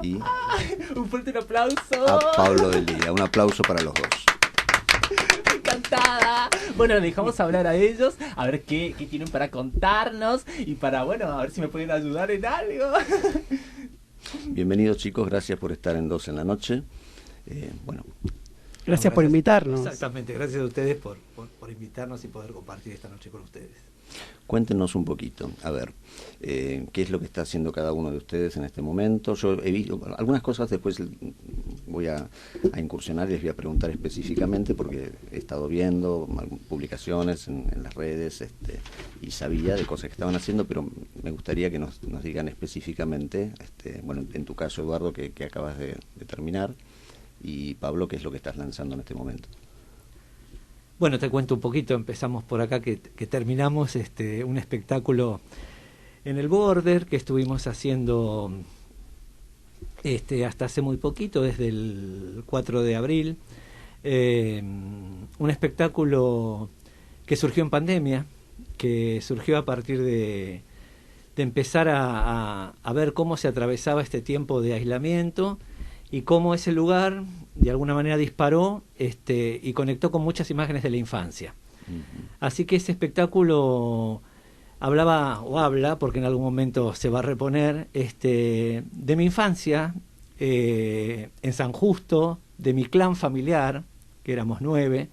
y Un fuerte aplauso a Pablo Delía. Un aplauso para los dos. Encantada. Bueno, dejamos hablar a ellos, a ver qué tienen para contarnos y para, bueno, a ver si me pueden ayudar en algo. Bienvenidos, chicos, gracias por estar en Dos en la Noche. Bueno, Gracias por invitarnos. Exactamente, gracias a ustedes por invitarnos y poder compartir esta noche con ustedes. cuéntenos un poquito, a ver, qué es lo que está haciendo cada uno de ustedes en este momento. Yo he visto algunas cosas, después voy a incursionar y les voy a preguntar específicamente porque he estado viendo publicaciones en las redes y sabía de cosas que estaban haciendo, pero me gustaría que nos digan específicamente, bueno, en tu caso, Eduardo, que acabas de terminar, y Pablo, qué es lo que estás lanzando en este momento. Bueno, te cuento un poquito, empezamos por acá que terminamos un espectáculo en el Border que estuvimos haciendo hasta hace muy poquito, desde el 4 de abril, un espectáculo que surgió en pandemia, que surgió a partir de empezar a ver cómo se atravesaba este tiempo de aislamiento y cómo ese lugar de alguna manera disparó y conectó con muchas imágenes de la infancia. Uh-huh. Así que ese espectáculo habla, porque en algún momento se va a reponer, de mi infancia en San Justo, de mi clan familiar, que éramos 9,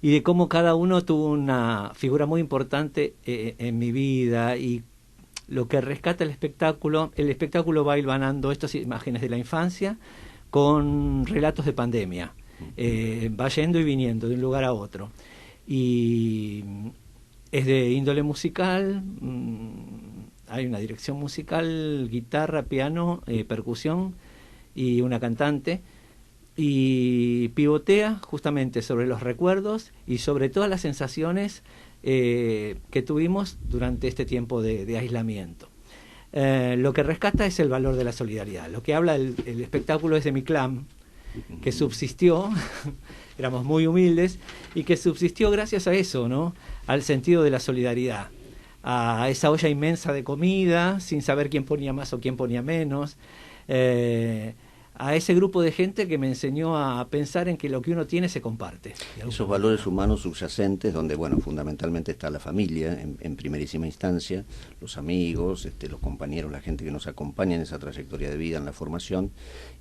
y de cómo cada uno tuvo una figura muy importante en mi vida. Y lo que rescata el espectáculo va hilvanando estas imágenes de la infancia con relatos de pandemia, va yendo y viniendo de un lugar a otro, y es de índole musical, hay una dirección musical, guitarra, piano, percusión y una cantante, y pivotea justamente sobre los recuerdos y sobre todas las sensaciones que tuvimos durante este tiempo de aislamiento. Lo que rescata es el valor de la solidaridad. Lo que habla el espectáculo es de mi clan, que subsistió, éramos muy humildes, y que subsistió gracias a eso, ¿no? Al sentido de la solidaridad, a esa olla inmensa de comida, sin saber quién ponía más o quién ponía menos, a ese grupo de gente que me enseñó a pensar en que lo que uno tiene se comparte. Esos valores humanos subyacentes, donde, bueno, fundamentalmente está la familia, en primerísima instancia, los amigos, los compañeros, la gente que nos acompaña en esa trayectoria de vida, en la formación,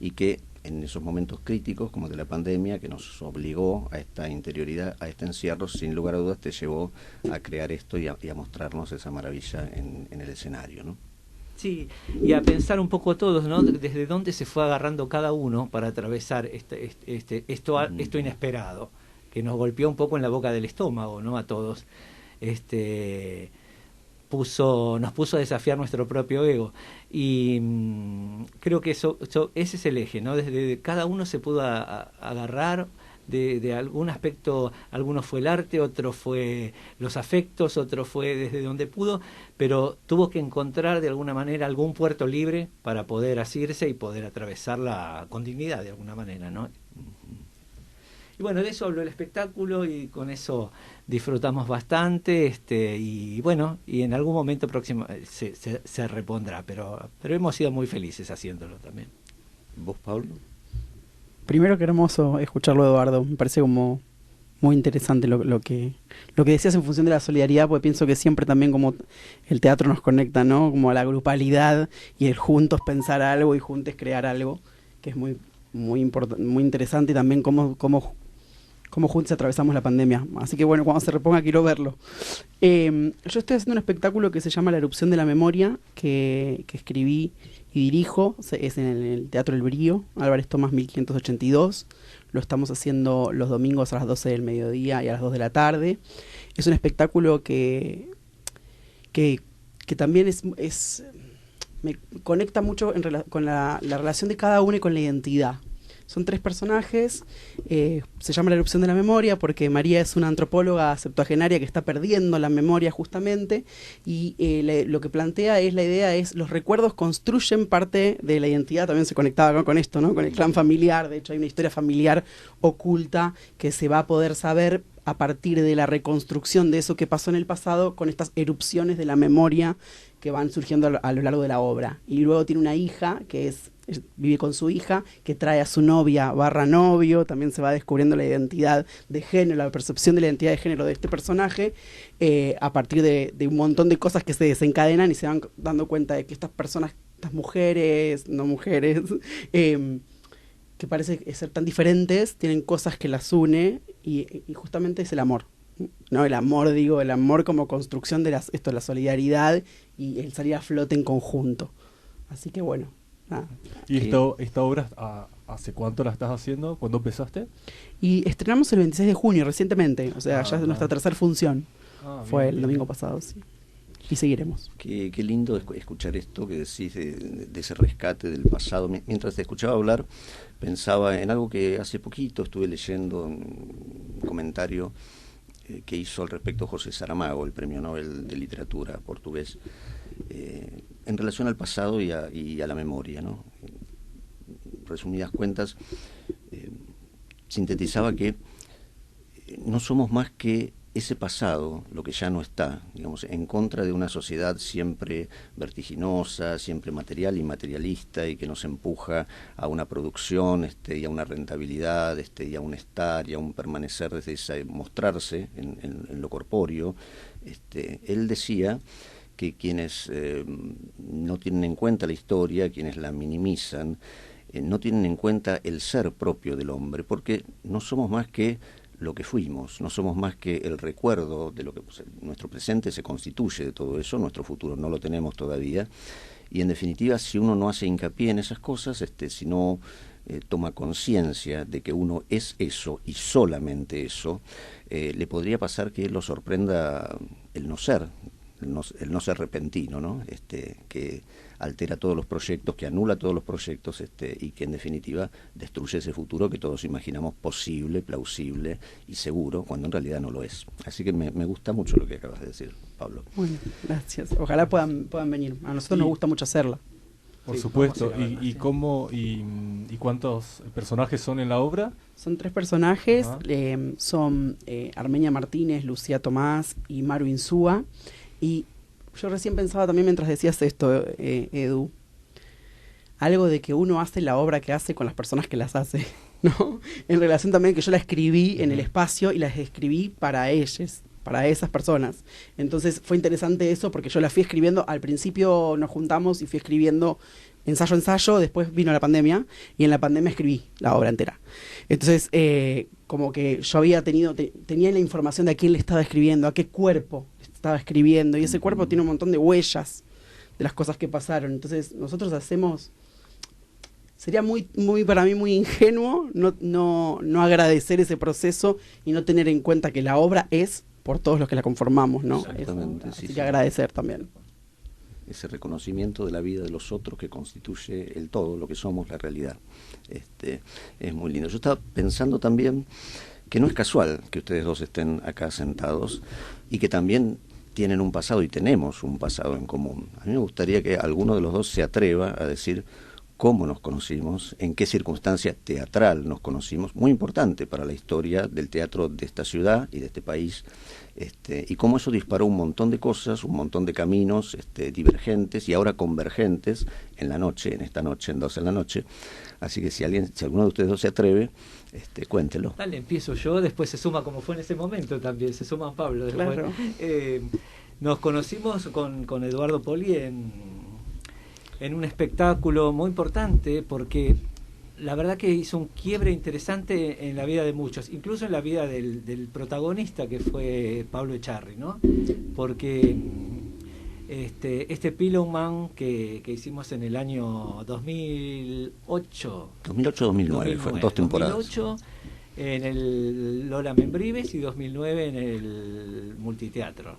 y que en esos momentos críticos, como de la pandemia, que nos obligó a esta interioridad, a este encierro, sin lugar a dudas te llevó a crear esto y a mostrarnos esa maravilla en el escenario, ¿no? Sí, y a pensar un poco todos, ¿no? Desde dónde se fue agarrando cada uno para atravesar esto inesperado, que nos golpeó un poco en la boca del estómago, ¿no? A todos. Nos puso a desafiar nuestro propio ego. Y creo que ese es el eje, ¿no? Desde cada uno se pudo agarrar de algún aspecto. Alguno fue el arte, otro fue los afectos, otro fue desde donde pudo, pero tuvo que encontrar de alguna manera algún puerto libre para poder asirse y poder atravesarla con dignidad de alguna manera, ¿no? Y bueno, de eso habló el espectáculo y con eso disfrutamos bastante, y bueno, y en algún momento próximo se repondrá, pero hemos sido muy felices haciéndolo también. ¿Vos, Pablo? Primero, qué hermoso escucharlo, Eduardo. Me parece como muy interesante lo que decías en función de la solidaridad, porque pienso que siempre también como el teatro nos conecta, ¿no? Como a la grupalidad y el juntos pensar algo y juntos crear algo, que es muy interesante, y también cómo juntos atravesamos la pandemia. Así que bueno, cuando se reponga quiero verlo. Yo estoy haciendo un espectáculo que se llama La erupción de la memoria, que escribí y dirijo. Es en el Teatro El Brío, Álvarez Tomás 1582. Lo estamos haciendo los domingos a las 12 del mediodía y a las 2 de la tarde. Es un espectáculo que también me conecta mucho con la relación de cada uno y con la identidad. Son 3 personajes, se llama La erupción de la memoria porque María es una antropóloga septuagenaria que está perdiendo la memoria justamente, y lo que plantea la idea es los recuerdos construyen parte de la identidad. También se conectaba con esto, ¿no? Con el clan familiar. De hecho hay una historia familiar oculta que se va a poder saber a partir de la reconstrucción de eso que pasó en el pasado, con estas erupciones de la memoria que van surgiendo a lo largo de la obra. Y luego tiene una hija que es vive con su hija, que trae a su novia / novio, también se va descubriendo la identidad de género, la percepción de la identidad de género de este personaje, a partir de un montón de cosas que se desencadenan y se van dando cuenta de que estas personas, estas mujeres, no mujeres, que parece ser tan diferentes, tienen cosas que las une y justamente es el amor. No, el amor, digo, el amor como construcción de la solidaridad y el salir a flote en conjunto. Así que bueno, nada. ¿Y esta obra hace cuánto la estás haciendo? ¿Cuándo empezaste? Y estrenamos el 26 de junio, recientemente, o sea, ya es nuestra tercera función. Fue bien, el domingo pasado, sí. Y seguiremos. Qué lindo escuchar esto que decís de ese rescate del pasado. Mientras te escuchaba hablar, pensaba en algo que hace poquito estuve leyendo, un comentario que hizo al respecto José Saramago, el premio Nobel de Literatura portugués, en relación al pasado y a la memoria, ¿no? Resumidas cuentas, sintetizaba que no somos más que ese pasado, lo que ya no está, digamos, en contra de una sociedad siempre vertiginosa, siempre material y materialista, y que nos empuja a una producción y a una rentabilidad, y a un estar, y a un permanecer desde ese mostrarse en lo corpóreo. Él decía que quienes no tienen en cuenta la historia, quienes la minimizan, no tienen en cuenta el ser propio del hombre, porque no somos más que lo que fuimos, no somos más que el recuerdo de lo que nuestro presente se constituye de todo eso, nuestro futuro no lo tenemos todavía, y en definitiva, si uno no hace hincapié en esas cosas, si no toma conciencia de que uno es eso y solamente eso, le podría pasar que lo sorprenda el no ser repentino, ¿no? Que altera todos los proyectos, que anula todos los proyectos, y que en definitiva destruye ese futuro que todos imaginamos posible, plausible y seguro, cuando en realidad no lo es. Así que me gusta mucho lo que acabas de decir, Pablo. Bueno, gracias. Ojalá puedan venir. A nosotros nos gusta mucho hacerla. Por supuesto. ¿Y cuántos personajes son en la obra? Son 3 personajes. Son Armenia Martínez, Lucía Tomás y Maru Insúa. Y yo recién pensaba también mientras decías esto, Edu, algo de que uno hace la obra que hace con las personas que las hace, ¿no? En relación también que yo la escribí en el espacio y las escribí para ellas, para esas personas. Entonces fue interesante eso porque yo la fui escribiendo, al principio nos juntamos y fui escribiendo ensayo a ensayo, después vino la pandemia y en la pandemia escribí la obra entera. Entonces, como que yo había tenía la información de a quién le estaba escribiendo, a qué cuerpo estaba escribiendo, y ese cuerpo tiene un montón de huellas de las cosas que pasaron. Entonces nosotros sería muy para mí muy ingenuo no agradecer ese proceso y no tener en cuenta que la obra es por todos los que la conformamos, ¿no? Exactamente, Así que agradecer también. Ese reconocimiento de la vida de los otros que constituye el todo, lo que somos, la realidad. Es muy lindo. Yo estaba pensando también que no es casual que ustedes dos estén acá sentados y que también tienen un pasado y tenemos un pasado en común. A mí me gustaría que alguno de los dos se atreva a decir cómo nos conocimos, en qué circunstancia teatral nos conocimos, muy importante para la historia del teatro de esta ciudad y de este país, y cómo eso disparó un montón de cosas, un montón de caminos divergentes y ahora convergentes en esta noche, en 12 de la noche. Así que si alguno de ustedes dos se atreve, cuéntelo. Dale, empiezo yo, después se suma, como fue en ese momento también, se suma Pablo después. Claro. Nos conocimos con Eduardo Poli en un espectáculo muy importante, porque la verdad que hizo un quiebre interesante en la vida de muchos, incluso en la vida del protagonista, que fue Pablo Echarri, ¿no? Porque este Pillow Man que hicimos en el año 2008. 2008-2009, fueron 2 temporadas. 2008 en el Lola Membrives y 2009 en el Multiteatro.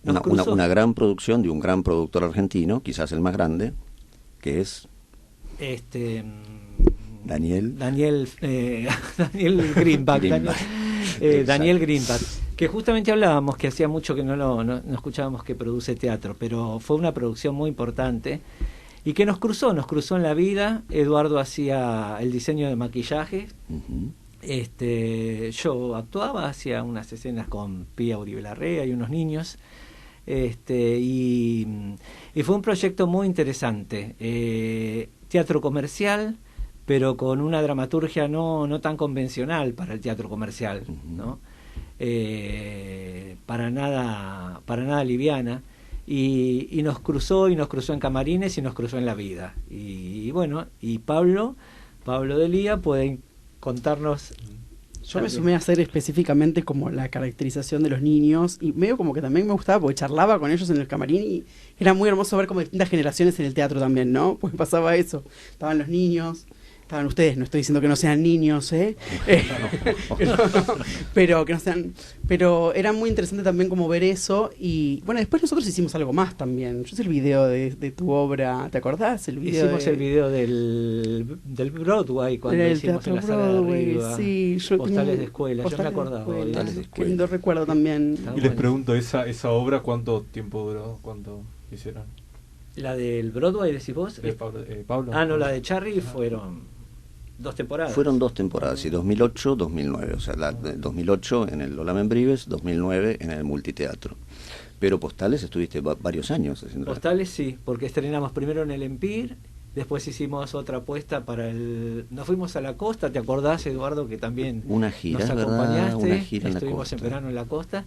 Una gran producción de un gran productor argentino, quizás el más grande, que es Daniel Greenback. Daniel Greenback, que justamente hablábamos que hacía mucho que no escuchábamos que produce teatro, pero fue una producción muy importante y que nos cruzó en la vida. Eduardo hacía el diseño de maquillaje. Yo actuaba, hacía unas escenas con Pía Uribe Larrea y unos niños. Y fue un proyecto muy interesante. teatro comercial, pero con una dramaturgia no tan convencional para el teatro comercial, ¿no? Para nada liviana, y nos cruzó en camarines y nos cruzó en la vida. Y bueno, y Pablo Delía puede contarnos. Yo me sumé a hacer específicamente como la caracterización de los niños, y medio como que también me gustaba porque charlaba con ellos en el camarín y era muy hermoso ver como distintas generaciones en el teatro también, ¿no? Pues pasaba eso, estaban los niños, estaban ustedes, no estoy diciendo que no sean niños, pero que no sean, pero era muy interesante también como ver eso. Y bueno, después nosotros hicimos algo más también. Yo hice el video de tu obra, ¿te acordás? El video hicimos el video del Broadway cuando el hicimos teatro en la sala Broadway, de arriba, sí, postales de escuela, yo me acordaba. Qué lindo recuerdo también. Y les pregunto, ¿esa obra cuánto tiempo duró? ¿Cuánto hicieron? La del Broadway, decís vos. De Pablo. No, la de Charlie fueron 2 temporadas. Fueron 2 temporadas, y 2008-2009, o sea, la de 2008 en el Lola Membrives, 2009 en el Multiteatro. Pero Postales estuviste varios años haciendo. Postales sí, porque estrenamos primero en el Empire, después hicimos otra apuesta para nos fuimos a la costa, ¿te acordás, Eduardo, que también una gira, nos acompañaste? ¿verdad? Una gira en la estuvimos costa. En verano en la costa,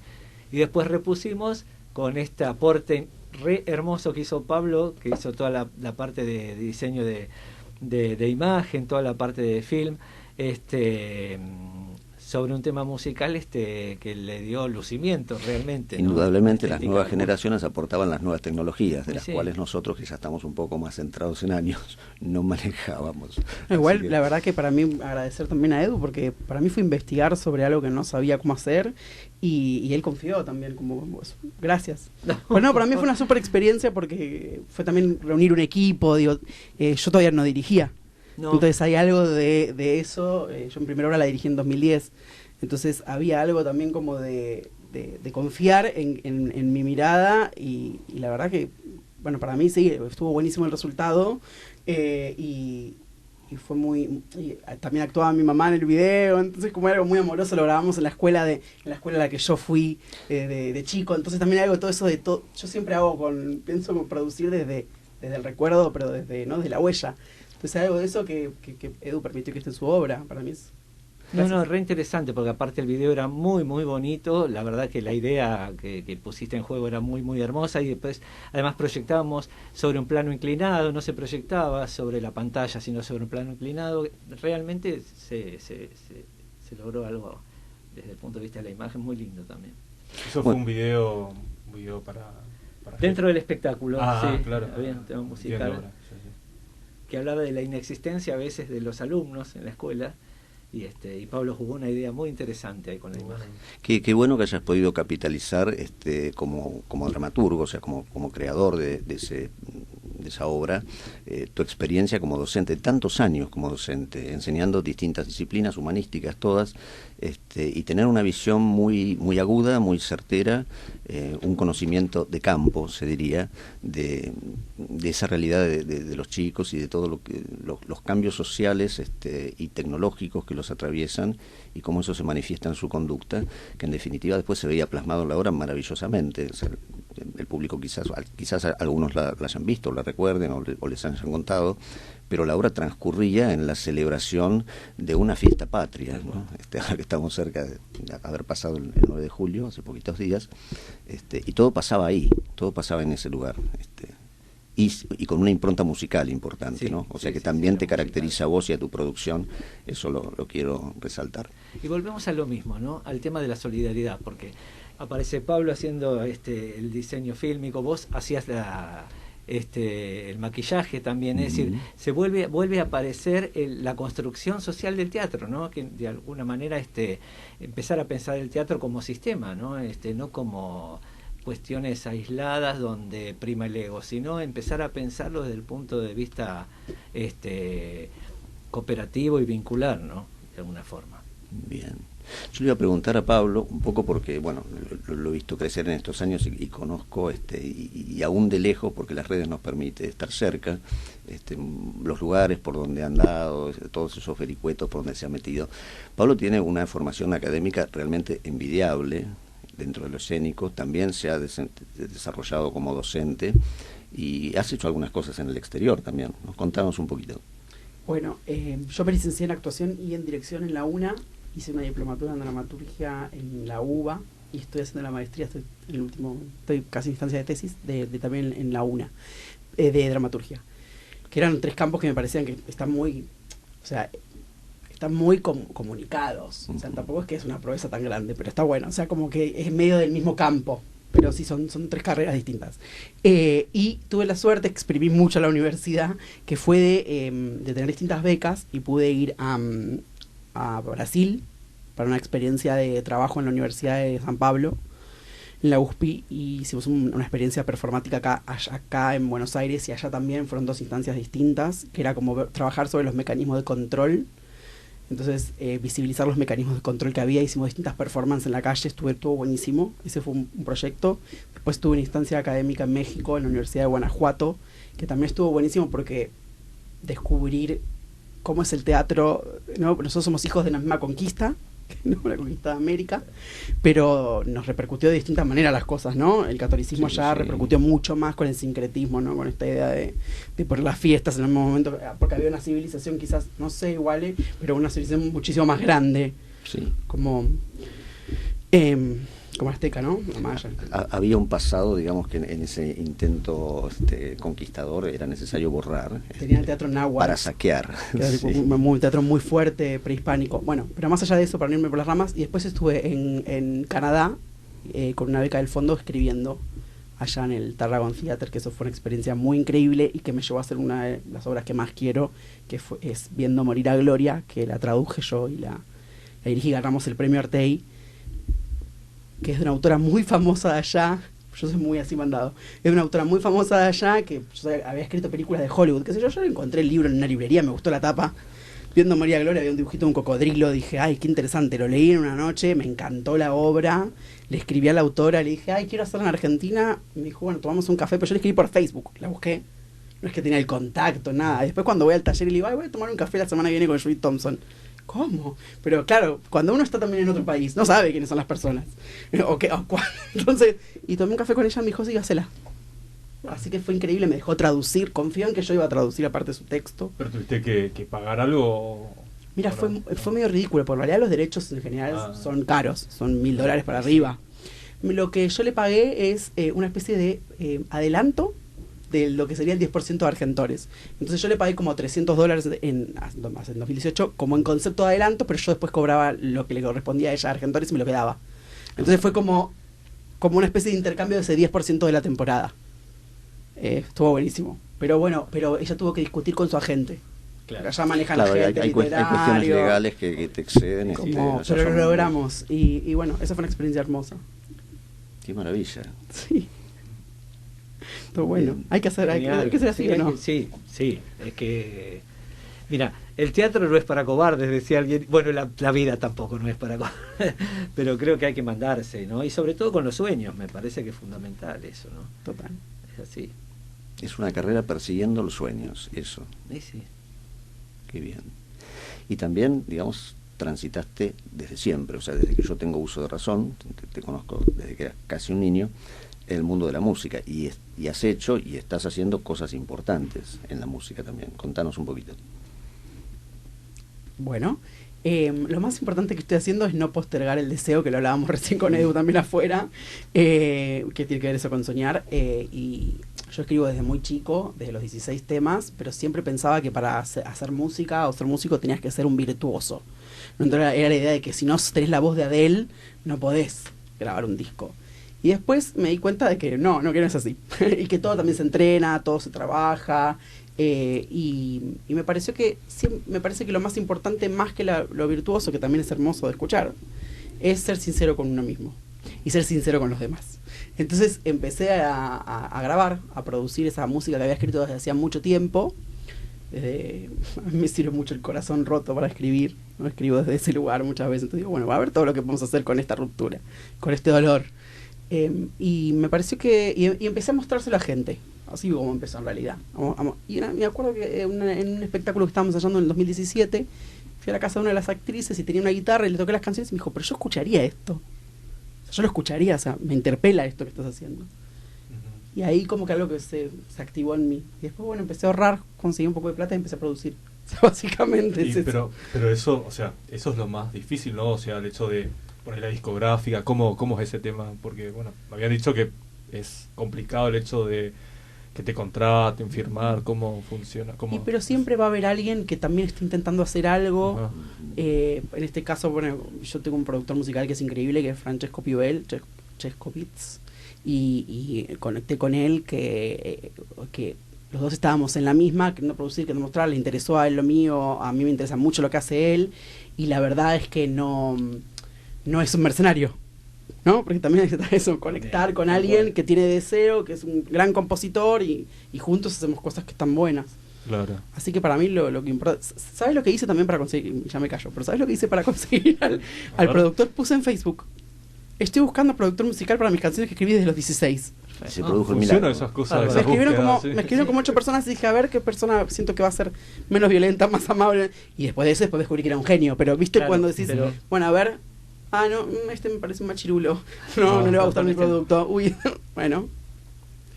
y después repusimos con este aporte re hermoso que hizo Pablo, que hizo toda la parte de diseño de imagen, toda la parte de film, sobre un tema musical que le dio lucimiento realmente, ¿no? Indudablemente las nuevas generaciones aportaban las nuevas tecnologías, de las Sí. cuales nosotros, que ya estamos un poco más centrados en años, no manejábamos. Igual, Que, la verdad que para mí, agradecer también a Edu, porque para mí fue investigar sobre algo que no sabía cómo hacer, y él confió también, como vos. Gracias. Bueno, para mí fue una súper experiencia porque fue también reunir un equipo, digo, yo todavía no dirigía. No. Entonces hay algo de eso. Yo en primera hora la dirigí en 2010. Entonces había algo también como de confiar en mi mirada, y la verdad que, bueno, para mí sí, estuvo buenísimo el resultado, y fue muy... y también actuaba mi mamá en el video, entonces como era algo muy amoroso, lo grabamos en la escuela a la que yo fui de chico, entonces también algo de todo eso yo siempre pienso como producir desde el recuerdo, pero desde la huella. Entonces algo de eso que Edu permitió que esté en su obra, para mí es... No, re interesante, porque aparte el video era muy, muy bonito. La verdad que la idea que pusiste en juego era muy, muy hermosa. Y después, además, proyectábamos sobre un plano inclinado. No se proyectaba sobre la pantalla, sino sobre un plano inclinado. Realmente se logró algo, desde el punto de vista de la imagen, muy lindo también. Eso fue un video para dentro del espectáculo, sí, claro. Había un tema musical que hablaba de la inexistencia a veces de los alumnos en la escuela. Y Pablo jugó una idea muy interesante ahí con la imagen. Qué bueno que hayas podido capitalizar como dramaturgo, o sea, como creador de esa obra, tu experiencia como docente, tantos años como docente, enseñando distintas disciplinas humanísticas todas, y tener una visión muy, muy aguda, muy certera, un conocimiento de campo, se diría, de esa realidad de los chicos y de todos los cambios sociales y tecnológicos que los atraviesan, y cómo eso se manifiesta en su conducta, que en definitiva después se veía plasmado en la obra maravillosamente. O sea, el público quizás algunos la hayan visto, la recuerden o les hayan contado, pero la obra transcurría en la celebración de una fiesta patria, ¿no? Ahora que estamos cerca de haber pasado el 9 de julio, hace poquitos días, y todo pasaba ahí, todo pasaba en ese lugar, y con una impronta musical importante, Sí, ¿no? O sea sí, que sí, también te musical. caracteriza a vos y a tu producción, eso lo quiero resaltar. Y volvemos a lo mismo, ¿no? Al tema de la solidaridad, porque aparece Pablo haciendo el diseño fílmico, vos hacías el maquillaje también, es decir, se vuelve a aparecer la construcción social del teatro, ¿no? Que de alguna manera empezar a pensar el teatro como sistema, ¿no? No como cuestiones aisladas donde prima el ego, sino empezar a pensarlo desde el punto de vista cooperativo y vincular, ¿no? De alguna forma. Bien. Yo le iba a preguntar a Pablo, un poco porque, bueno, lo he visto crecer en estos años y conozco, y aún de lejos, porque las redes nos permiten estar cerca, los lugares por donde ha andado, todos esos vericuetos por donde se ha metido. Pablo tiene una formación académica realmente envidiable dentro de lo escénico, también se ha desarrollado como docente, Y has hecho algunas cosas en el exterior también, ¿no? Contanos un poquito. Bueno, yo me licencié en actuación y en dirección en la UNA, hice una diplomatura en dramaturgia en la UBA y estoy haciendo la maestría, estoy casi en instancia de tesis también en la UNA, de dramaturgia, que eran 3 campos que me parecían que están muy, o sea, están muy comunicados, o sea, tampoco es que es una proeza tan grande, pero está bueno, o sea, como que es medio del mismo campo, pero sí son 3 carreras distintas. Y tuve la suerte, exprimí mucho a la universidad, que fue de tener distintas becas y pude ir a Brasil para una experiencia de trabajo en la Universidad de San Pablo, en la USP, y hicimos una experiencia performática acá en Buenos Aires, y allá también fueron 2 instancias distintas, que era como trabajar sobre los mecanismos de control. Entonces, visibilizar los mecanismos de control que había, hicimos distintas performances en la calle, estuvo buenísimo, ese fue un proyecto. Después tuve una instancia académica en México, en la Universidad de Guanajuato, que también estuvo buenísimo porque descubrir cómo es el teatro, ¿no? Nosotros somos hijos de la misma conquista, ¿no? La conquista de América, pero nos repercutió de distintas maneras las cosas, ¿no? El catolicismo ya repercutió mucho más con el sincretismo, ¿no? Con esta idea de poner las fiestas en el mismo momento, porque había una civilización quizás, no sé, igual, pero una civilización muchísimo más grande, como azteca, ¿no? Maya. Había un pasado, digamos, que en ese intento conquistador era necesario borrar. Tenía el teatro náhuatl. Para saquear. Un teatro muy fuerte, prehispánico. Bueno, pero más allá de eso, para no irme por las ramas, y después estuve en Canadá con una beca del fondo escribiendo allá en el Tarragon Theatre, que eso fue una experiencia muy increíble y que me llevó a hacer una de las obras que más quiero, que es Viendo morir a Gloria, que la traduje yo y la dirigí, ganamos el premio Artei, que es de una autora muy famosa de allá. Yo soy muy así mandado. Es de una autora muy famosa de allá, que yo había escrito películas de Hollywood, qué sé yo encontré el libro en una librería, me gustó la tapa. Viendo María Gloria había un dibujito de un cocodrilo, dije, ay, qué interesante, lo leí en una noche, me encantó la obra, le escribí a la autora, le dije, ay, quiero hacerla en Argentina, y me dijo, bueno, tomamos un café, pero yo le escribí por Facebook, la busqué, no es que tenía el contacto, nada. Después cuando voy al taller y le digo, ay, voy a tomar un café la semana que viene con Julie Thompson. ¿Cómo? Pero claro, cuando uno está también en otro país, no sabe quiénes son las personas. Entonces, y tomé un café con ella, me dijo, sí, hacela. Así que fue increíble, me dejó traducir, confió en que yo iba a traducir aparte de su texto. ¿Pero tuviste que pagar algo? Mira, fue medio ridículo, por realidad los derechos en general son caros, son $1000 para arriba. Lo que yo le pagué es una especie de adelanto de lo que sería el 10% de Argentores. Entonces yo le pagué como $300 en 2018 como en concepto de adelanto, pero yo después cobraba lo que le correspondía a ella a Argentores y me lo quedaba. Entonces fue como una especie de intercambio de ese 10% de la temporada. Estuvo buenísimo. Pero ella tuvo que discutir con su agente. Claro. Allá manejan la gente, hay cuestiones legales que te exceden. Pero lo logramos. Y bueno, esa fue una experiencia hermosa. Qué maravilla. Sí. Todo bueno. Hay que hacer así, sí, ¿o no? Sí, es que... Mira, el teatro no es para cobardes, decía alguien. Bueno, la vida tampoco no es para cobardes. Pero creo que hay que mandarse, ¿no? Y sobre todo con los sueños, me parece que es fundamental eso, ¿no? Total. Es así. Es una carrera persiguiendo los sueños, eso. Sí. Qué bien. Y también, digamos, transitaste desde siempre, o sea, desde que yo tengo uso de razón, te conozco desde que eras casi un niño, el mundo de la música, y has hecho y estás haciendo cosas importantes en la música también. Contanos un poquito. Bueno, lo más importante que estoy haciendo es no postergar el deseo, que lo hablábamos recién con Edu también afuera, que tiene que ver eso con soñar, y yo escribo desde muy chico, desde los 16 temas, pero siempre pensaba que para hacer música o ser músico tenías que ser un virtuoso. Entonces era la idea de que si no tenés la voz de Adele, no podés grabar un disco. Y después me di cuenta de que no es así. Y que todo también se entrena, todo se trabaja. Y me pareció que me parece que lo más importante, más que lo virtuoso, que también es hermoso de escuchar, es ser sincero con uno mismo y ser sincero con los demás. Entonces empecé a grabar, a producir esa música que había escrito desde hacía mucho tiempo. A mí me sirve mucho el corazón roto para escribir, no escribo desde ese lugar muchas veces. Entonces digo, bueno, va a ver todo lo que podemos hacer con esta ruptura, con este dolor. Y me pareció que y empecé a mostrárselo a gente, así como empezó en realidad. Y me acuerdo que en un espectáculo que estábamos ensayando en el 2017, fui a la casa de una de las actrices y tenía una guitarra y le toqué las canciones y me dijo, pero yo escucharía esto, yo lo escucharía, o sea, me interpela esto que estás haciendo. Y ahí como que algo que se activó en mí. Y después, bueno, empecé a ahorrar, conseguí un poco de plata y empecé a producir. O sea, básicamente es eso. Pero eso, o sea, eso es lo más difícil, ¿no? O sea, el hecho de poner la discográfica, ¿cómo es ese tema? Porque, bueno, me habían dicho que es complicado el hecho de que te contraten, firmar, cómo funciona. Pero siempre va a haber alguien que también está intentando hacer algo. En este caso, bueno, yo tengo un productor musical que es increíble, que es Francesco Pivel, Cheskovitz, y conecté con él que los dos estábamos en la misma, queriendo producir, queriendo mostrar, le interesó a él lo mío, a mí me interesa mucho lo que hace él, y la verdad es que no es un mercenario, ¿no? Porque también necesitas eso, conectar con alguien que tiene deseo, que es un gran compositor, y juntos hacemos cosas que están buenas. Claro. Así que para mí lo que importa... ¿Sabes lo que hice también para conseguir? Ya me callo, pero ¿sabes lo que hice para conseguir al productor? Puse en Facebook: estoy buscando productor musical para mis canciones que escribí desde los 16. Se produjo el milagro. Esas cosas, Me escribieron como 8 personas y dije, a ver qué persona siento que va a ser menos violenta, más amable. Y después de eso, descubrí que era un genio. Pero viste, cuando decís, bueno, a ver, no, este me parece un machirulo. No le va a gustar mi producto. Uy, bueno.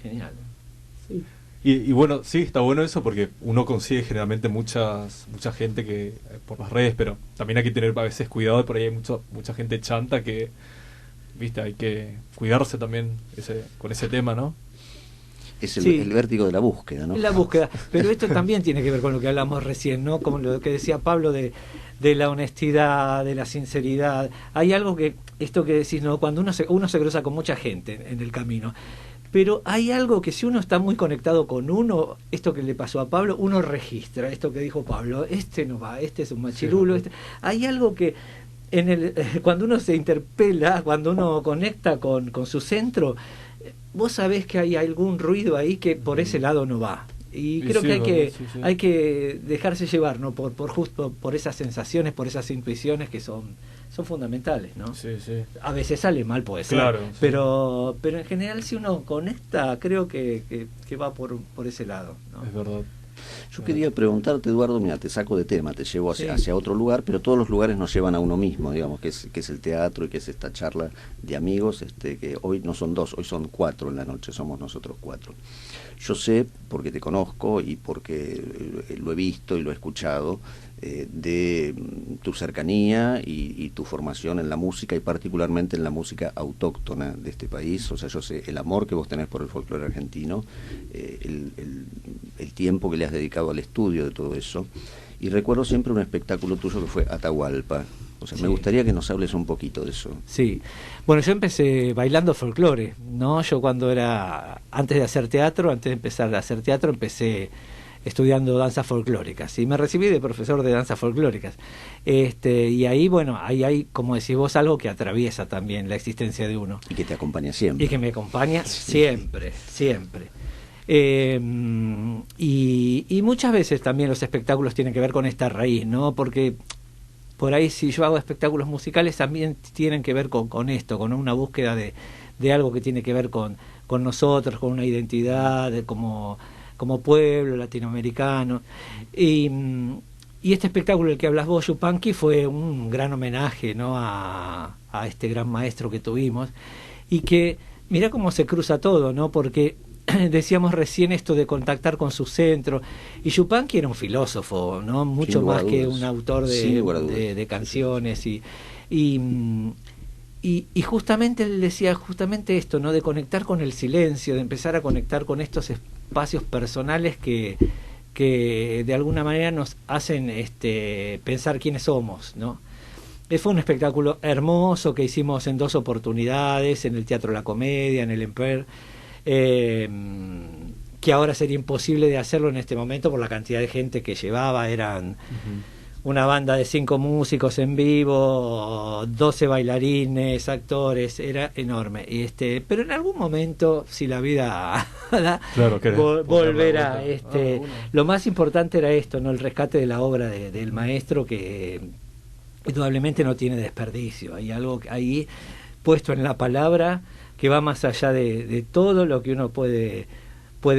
Genial. Sí. Y bueno, sí, está bueno eso porque uno consigue generalmente mucha gente que por las redes, pero también hay que tener a veces cuidado, por ahí hay mucha gente chanta que, viste, hay que cuidarse también con ese tema, ¿no? Es el vértigo de la búsqueda, ¿no? La búsqueda, pero esto también tiene que ver con lo que hablamos recién, ¿no? Como lo que decía Pablo de la honestidad, de la sinceridad. Hay algo que, esto que decís, ¿no? Cuando uno se cruza con mucha gente en el camino, pero hay algo que si uno está muy conectado con uno, esto que le pasó a Pablo, uno registra esto que dijo Pablo, este no va, este es un machirulo, hay algo que cuando uno se interpela, cuando uno conecta con su centro, vos sabés que hay algún ruido ahí que por ese lado no va. Y creo que hay que dejarse llevar, ¿no? por esas sensaciones, por esas intuiciones que son fundamentales, ¿no? Sí. A veces sale mal, puede ser, claro, pero en general si uno conecta, creo que va por ese lado, ¿no? Es verdad. Yo quería preguntarte, Eduardo, mira, te saco de tema, te llevo hacia otro lugar, pero todos los lugares nos llevan a uno mismo, digamos, que es el teatro y que es esta charla de amigos, que hoy no son 2, hoy son 4 en la noche, somos nosotros 4. Yo sé, porque te conozco y porque lo he visto y lo he escuchado, de tu cercanía y tu formación en la música y particularmente en la música autóctona de este país. O sea, yo sé el amor que vos tenés por el folclore argentino, el tiempo que le has dedicado al estudio de todo eso. Y recuerdo siempre un espectáculo tuyo que fue Atahualpa. O sea, me gustaría que nos hables un poquito de eso. Sí. Bueno, yo empecé bailando folclore, ¿no? Yo antes de hacer teatro, antes de empezar a hacer teatro, empecé estudiando danzas folclóricas y me recibí de profesor de danzas folclóricas. Y ahí, bueno, ahí hay, como decís vos, algo que atraviesa también la existencia de uno. Y que te acompaña siempre. Y que me acompaña siempre. Y muchas veces también los espectáculos tienen que ver con esta raíz, ¿no? Porque por ahí si yo hago espectáculos musicales también tienen que ver con esto, con una búsqueda de algo que tiene que ver con nosotros, con una identidad, como pueblo latinoamericano. Y este espectáculo del que hablas vos, Yupanqui, fue un gran homenaje, ¿no? a este gran maestro que tuvimos, y que mirá cómo se cruza todo, ¿no? Porque decíamos recién esto de contactar con su centro, y Yupanqui era un filósofo, ¿no? Mucho más que un autor de canciones, y justamente él decía justamente esto, ¿no? De conectar con el silencio, de empezar a conectar con estos espacios personales que de alguna manera nos hacen pensar quiénes somos, ¿no? Fue un espectáculo hermoso que hicimos en 2 oportunidades, en el Teatro La Comedia, en el Emper, que ahora sería imposible de hacerlo en este momento por la cantidad de gente que llevaba. Eran una banda de 5 músicos en vivo, 12 bailarines, actores, era enorme. Pero en algún momento, si la vida da, volverá. Lo más importante era esto, ¿no? El rescate de la obra del maestro, que indudablemente no tiene desperdicio. Hay algo ahí puesto en la palabra que va más allá de todo lo que uno puede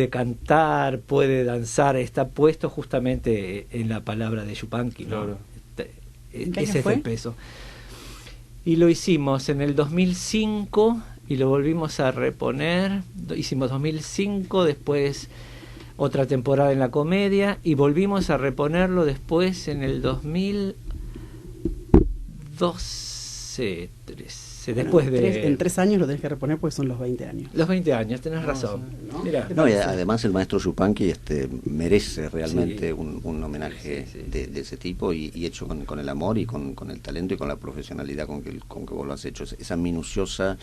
cantar, puede danzar, está puesto justamente en la palabra de Yupanqui, ¿no? Claro. Ese es el peso. Y lo hicimos en el 2005 y lo volvimos a reponer, hicimos 2005, después otra temporada en la comedia y volvimos a reponerlo después en el 2012, 13. Después en 3 años lo tenés que reponer porque son los 20 años. Los 20 años, tenés razón. ¿no? Mirá. No, y además el maestro Yupanqui merece realmente Sí. un homenaje Sí. de ese tipo y hecho con el amor y con el talento y con la profesionalidad con que vos lo has hecho. Esa minuciosa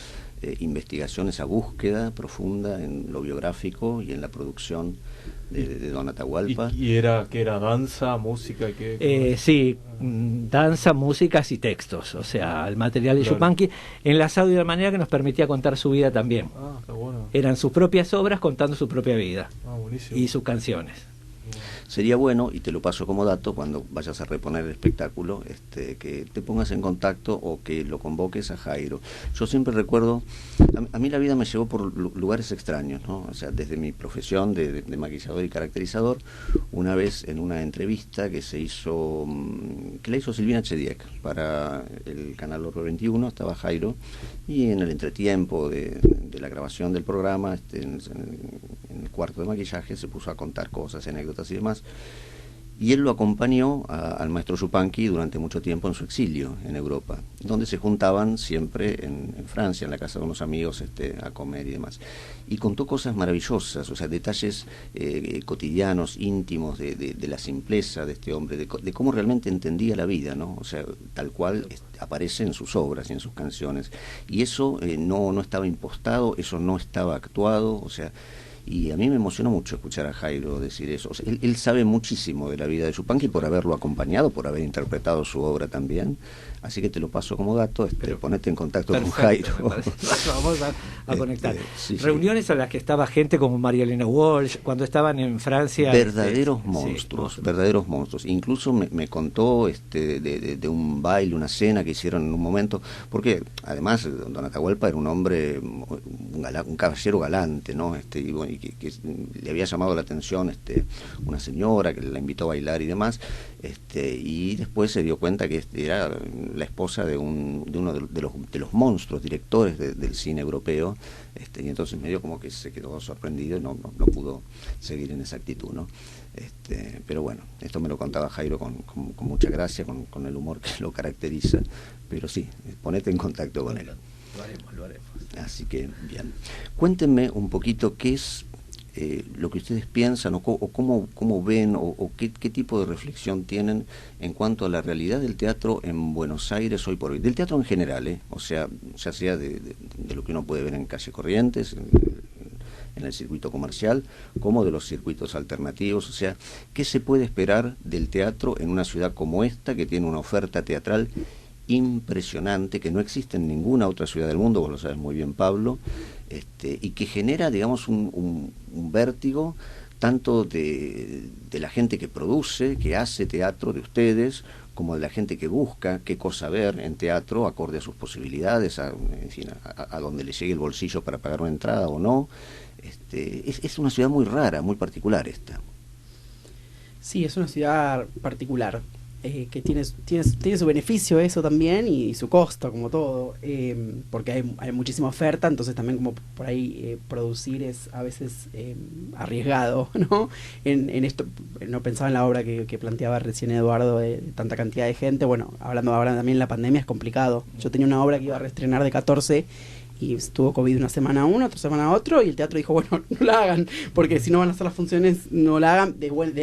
investigación, esa búsqueda profunda en lo biográfico y en la producción de Don Atahualpa. ¿Y era que era danza, música? Sí, danza, músicas y textos, o sea, el material de Claro. Yupanqui enlazado de una manera que nos permitía contar su vida también. Ah, está bueno. Eran sus propias obras contando su propia vida Ah, buenísimo. y sus canciones. Sería bueno, y te lo paso como dato, cuando vayas a reponer el espectáculo, que te pongas en contacto o que lo convoques a Jairo. Yo siempre recuerdo, a mí la vida me llevó por lugares extraños, ¿no? O sea, desde mi profesión de maquillador y caracterizador, una vez en una entrevista que se hizo, que la hizo Silvina Chediek para el canal Orbe 21, estaba Jairo, y en el entretiempo de la grabación del programa, en el cuarto de maquillaje, se puso a contar cosas, anécdotas y demás. Y él lo acompañó al maestro Yupanqui durante mucho tiempo en su exilio en Europa, donde se juntaban siempre en Francia, en la casa de unos amigos, a comer y demás. Y contó cosas maravillosas, o sea, detalles cotidianos, íntimos, de la simpleza de este hombre, de cómo realmente entendía la vida, ¿no? O sea, tal cual aparece en sus obras y en sus canciones. Y eso no estaba impostado, eso no estaba actuado, o sea. Y a mí me emocionó mucho escuchar a Jairo decir eso. O sea, él sabe muchísimo de la vida de Yupanqui por haberlo acompañado, por haber interpretado su obra también. Así que te lo paso como dato, ponete en contacto con Jairo. Vamos a conectar. Sí, Reuniones a las que estaba gente como María Elena Walsh, cuando estaban en Francia. Verdaderos monstruos, verdaderos monstruos. Incluso me contó de un baile, una cena que hicieron en un momento, porque además Don Atahualpa era un hombre, un caballero galante, ¿no? Y que le había llamado la atención una señora que la invitó a bailar y demás, y después se dio cuenta que era la esposa de uno de los monstruos directores del cine europeo, y entonces medio como que se quedó sorprendido y no pudo seguir en esa actitud, ¿no? Pero bueno, esto me lo contaba Jairo con mucha gracia, con el humor que lo caracteriza, pero sí, ponete en contacto con él. Lo haremos. Así que, bien. Cuéntenme un poquito qué es lo que ustedes piensan o cómo ven o qué tipo de reflexión tienen en cuanto a la realidad del teatro en Buenos Aires hoy por hoy. Del teatro en general, o sea, ya sea de lo que uno puede ver en Calle Corrientes, en el circuito comercial, como de los circuitos alternativos. O sea, ¿qué se puede esperar del teatro en una ciudad como esta, que tiene una oferta teatral impresionante, que no existe en ninguna otra ciudad del mundo, vos lo sabes muy bien, Pablo, y que genera, digamos, un vértigo tanto de la gente que produce, que hace teatro de ustedes, como de la gente que busca qué cosa ver en teatro acorde a sus posibilidades, en fin, a donde le llegue el bolsillo para pagar una entrada o no. Es una ciudad muy rara, muy particular esta. Sí, es una ciudad particular, que tiene su beneficio eso también y su costo, como todo, porque hay muchísima oferta, entonces también como por ahí producir es a veces arriesgado, ¿no? En esto, no pensaba en la obra que planteaba recién Eduardo, de tanta cantidad de gente. Bueno, hablando ahora también la pandemia es complicado. Yo tenía una obra que iba a reestrenar de 14 y estuvo COVID una semana uno, otra semana otro, y el teatro dijo, bueno, no la hagan, porque si no van a hacer las funciones, no la hagan.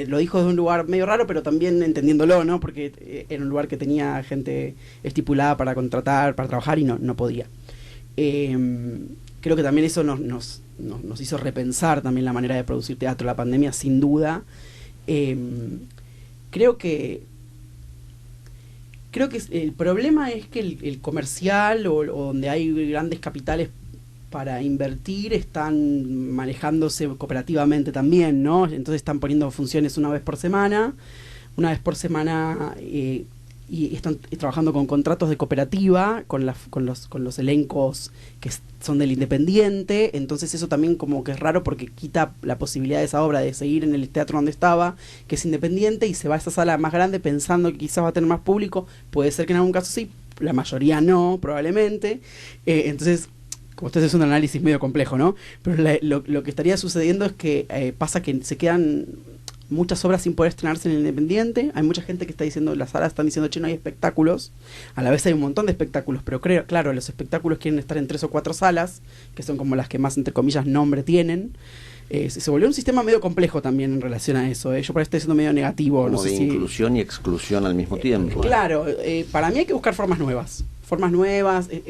Lo dijo de un lugar medio raro, pero también entendiéndolo, ¿no? Porque era un lugar que tenía gente estipulada para contratar, para trabajar, y no podía. Creo que también eso nos hizo repensar también la manera de producir teatro, la pandemia, sin duda. Creo que el problema es que el comercial o donde hay grandes capitales para invertir están manejándose cooperativamente también, ¿no? Entonces están poniendo funciones una vez por semana, y están trabajando con contratos de cooperativa, con los elencos que son del Independiente. Entonces eso también como que es raro, porque quita la posibilidad de esa obra de seguir en el teatro donde estaba, que es independiente, y se va a esa sala más grande pensando que quizás va a tener más público. Puede ser que en algún caso sí, la mayoría no, probablemente. Entonces como ustedes hacen un análisis medio complejo, ¿no? Pero lo que estaría sucediendo es que pasa que se quedan muchas obras sin poder estrenarse en el Independiente. Hay mucha gente que está diciendo, las salas están diciendo, che, no hay espectáculos. A la vez hay un montón de espectáculos, pero claro, los espectáculos quieren estar en 3 o 4 salas, que son como las que más, entre comillas, nombre tienen. Se volvió un sistema medio complejo también en relación a eso. Yo por ahí estoy siendo medio negativo. Como no sé de inclusión y exclusión al mismo tiempo. Claro, para mí hay que buscar formas nuevas.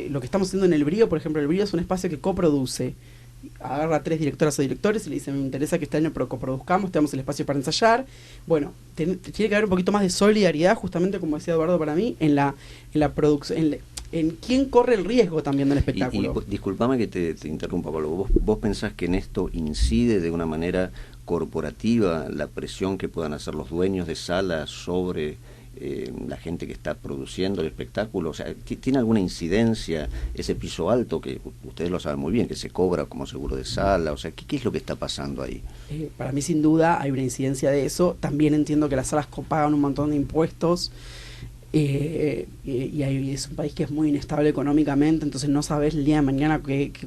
Lo que estamos haciendo en El Brío, por ejemplo, El Brío es un espacio que coproduce. Agarra a 3 directoras o directores y le dice, me interesa que este año coproduzcamos, te damos el espacio para ensayar. Bueno, tiene que haber un poquito más de solidaridad, justamente como decía Eduardo, para mí, en la producción, en quién corre el riesgo también del espectáculo. Y disculpame que te interrumpa, Pablo. ¿Vos pensás que en esto incide de una manera corporativa la presión que puedan hacer los dueños de salas sobre la gente que está produciendo el espectáculo? O sea, ¿tiene alguna incidencia ese piso alto, que ustedes lo saben muy bien, que se cobra como seguro de sala? O sea, ¿qué es lo que está pasando ahí? Para mí, sin duda, hay una incidencia de eso. También entiendo que las salas pagan un montón de impuestos. Y es un país que es muy inestable económicamente, entonces no sabes el día de mañana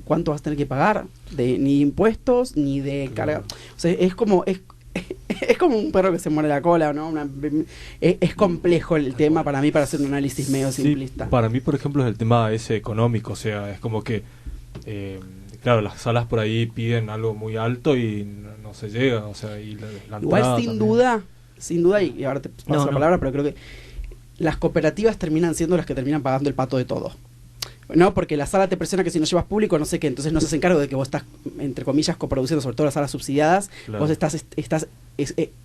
cuánto vas a tener que pagar, ni de impuestos, ni de carga. O sea, es como un perro que se muere la cola, ¿no? Es complejo el tema para mí, para hacer un análisis medio simplista. Para mí, por ejemplo, es el tema ese económico. O sea, es como que claro, las salas por ahí piden algo muy alto y no se llega. O sea, y la igual sin duda, y ahora te paso la palabra, pero creo que las cooperativas terminan siendo las que terminan pagando el pato de todo. No, porque la sala te presiona que si no llevas público, no sé qué, entonces no se hacen cargo de que vos estás, entre comillas, coproduciendo, sobre todo las salas subsidiadas. Claro. Vos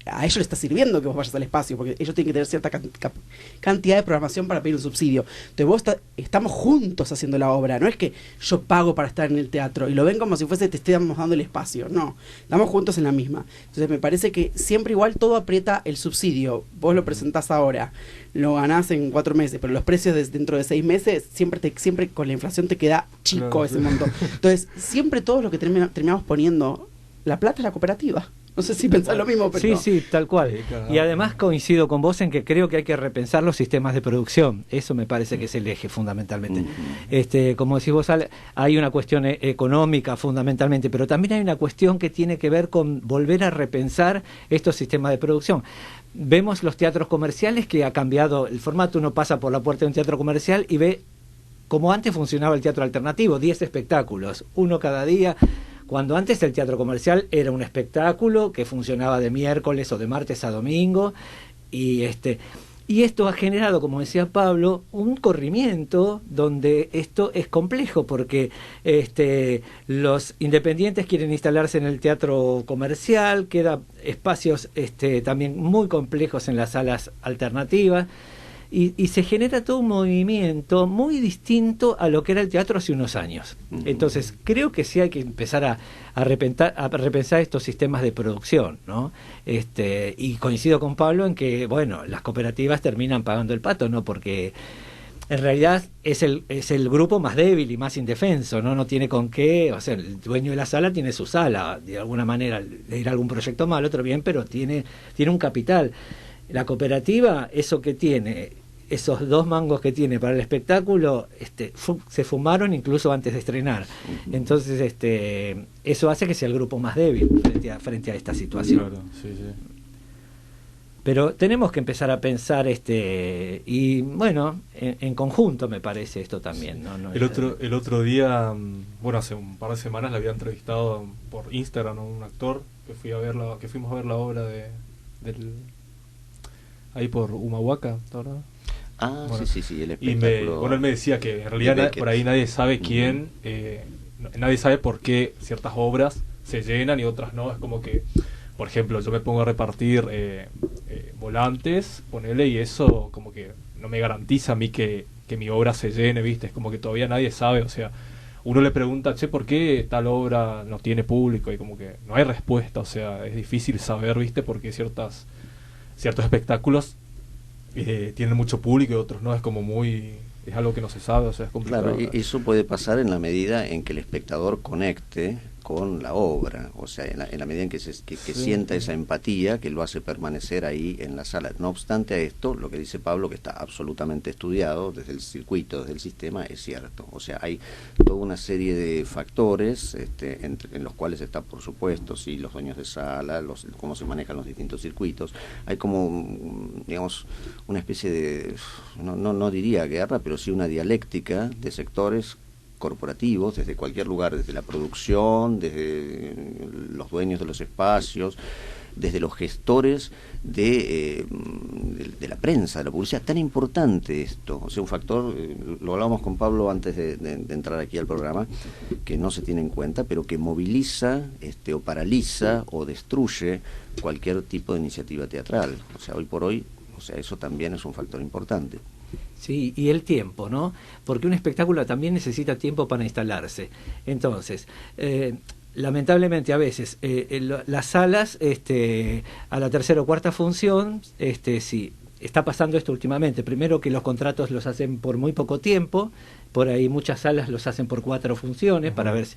a ellos les está sirviendo que vos vayas al espacio, porque ellos tienen que tener cierta cantidad de programación para pedir un subsidio. Entonces vos estamos juntos haciendo la obra, no es que yo pago para estar en el teatro y lo ven como si fuese te estemos dando el espacio, no, estamos juntos en la misma. Entonces me parece que siempre igual todo aprieta el subsidio. Vos lo presentás ahora, lo ganás en 4 meses, pero los precios dentro de 6 meses siempre con la inflación te queda chico, claro, ese monto. Entonces siempre todo lo que terminamos poniendo, la plata es la cooperativa. No sé si pensás lo mismo, pero... Sí, tal cual. Y además coincido con vos en que creo que hay que repensar los sistemas de producción. Eso me parece que es el eje fundamentalmente. Como decís vos, hay una cuestión económica fundamentalmente, pero también hay una cuestión que tiene que ver con volver a repensar estos sistemas de producción. Vemos los teatros comerciales que ha cambiado el formato. Uno pasa por la puerta de un teatro comercial y ve cómo antes funcionaba el teatro alternativo, 10 espectáculos, uno cada día. Cuando antes el teatro comercial era un espectáculo que funcionaba de miércoles o de martes a domingo, y esto ha generado, como decía Pablo, un corrimiento donde esto es complejo, porque los independientes quieren instalarse en el teatro comercial, quedan espacios también muy complejos en las salas alternativas, y se genera todo un movimiento muy distinto a lo que era el teatro hace unos años. Entonces creo que sí hay que empezar a repensar estos sistemas de producción, ¿no? Y coincido con Pablo en que, bueno, las cooperativas terminan pagando el pato, ¿no? Porque en realidad es el grupo más débil y más indefenso, ¿no? No tiene con qué, o sea, el dueño de la sala tiene su sala, de alguna manera le irá algún proyecto mal, otro bien, pero tiene un capital. La cooperativa, eso que tiene, esos 2 mangos que tiene para el espectáculo, se fumaron incluso antes de estrenar. Entonces, eso hace que sea el grupo más débil frente a esta situación. Claro, sí. Pero tenemos que empezar a pensar, y bueno, en conjunto me parece esto también, ¿no? El otro día, bueno, hace un par de semanas le había entrevistado por Instagram a un actor que fuimos a ver la obra ahí por Humahuaca, ¿verdad? Bueno, sí, el espectáculo. Él me decía que en realidad por ahí nadie sabe quién, nadie sabe por qué ciertas obras se llenan y otras no. Es como que, por ejemplo, yo me pongo a repartir volantes, ponele, y eso como que no me garantiza a mí que mi obra se llene, ¿viste? Es como que todavía nadie sabe, o sea, uno le pregunta, che, ¿por qué tal obra no tiene público? Y como que no hay respuesta, o sea, es difícil saber, ¿viste? Porque ciertos espectáculos tienen mucho público y otros no, es como muy es algo que no se sabe, o sea, es complicado. Claro, y eso puede pasar en la medida en que el espectador conecte con la obra, o sea, en la medida en que, que sienta esa empatía que lo hace permanecer ahí en la sala. No obstante a esto, lo que dice Pablo, que está absolutamente estudiado desde el circuito, desde el sistema, es cierto. O sea, hay toda una serie de factores en los cuales está, por supuesto, sí, los dueños de sala, cómo se manejan los distintos circuitos. Hay como, digamos, una especie de, no diría guerra, pero sí una dialéctica de sectores corporativos, desde cualquier lugar, desde la producción, desde los dueños de los espacios, desde los gestores de la prensa, de la publicidad. Tan importante esto, o sea, un factor, lo hablábamos con Pablo antes de entrar aquí al programa, que no se tiene en cuenta, pero que moviliza o paraliza o destruye cualquier tipo de iniciativa teatral. O sea, hoy por hoy, o sea, eso también es un factor importante. Sí, y el tiempo, ¿no? Porque un espectáculo también necesita tiempo para instalarse. Entonces, lamentablemente a veces las salas, a la tercera o cuarta función, sí, está pasando esto últimamente. Primero que los contratos los hacen por muy poco tiempo, por ahí muchas salas los hacen por 4 funciones, para ver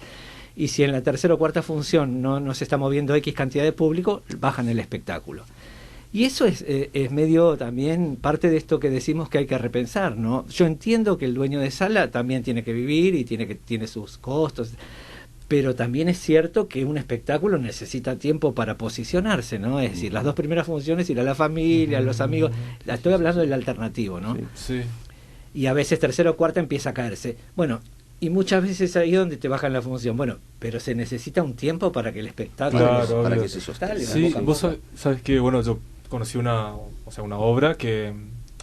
y si en la tercera o cuarta función no se está moviendo X cantidad de público, bajan el espectáculo. Y eso es medio también parte de esto que decimos que hay que repensar, ¿no? Yo entiendo que el dueño de sala también tiene que vivir y tiene sus costos, pero también es cierto que un espectáculo necesita tiempo para posicionarse, ¿no? Es decir, las 2 primeras funciones, ir a la familia, a los amigos, estoy hablando del alternativo, ¿no? Sí. Y a veces tercera o cuarta empieza a caerse. Bueno, y muchas veces ahí donde te bajan la función. Bueno, pero se necesita un tiempo para que el espectáculo... Claro, para obvio. que se sostenga. Sí, vos sabes que, bueno, yo conocí una obra que,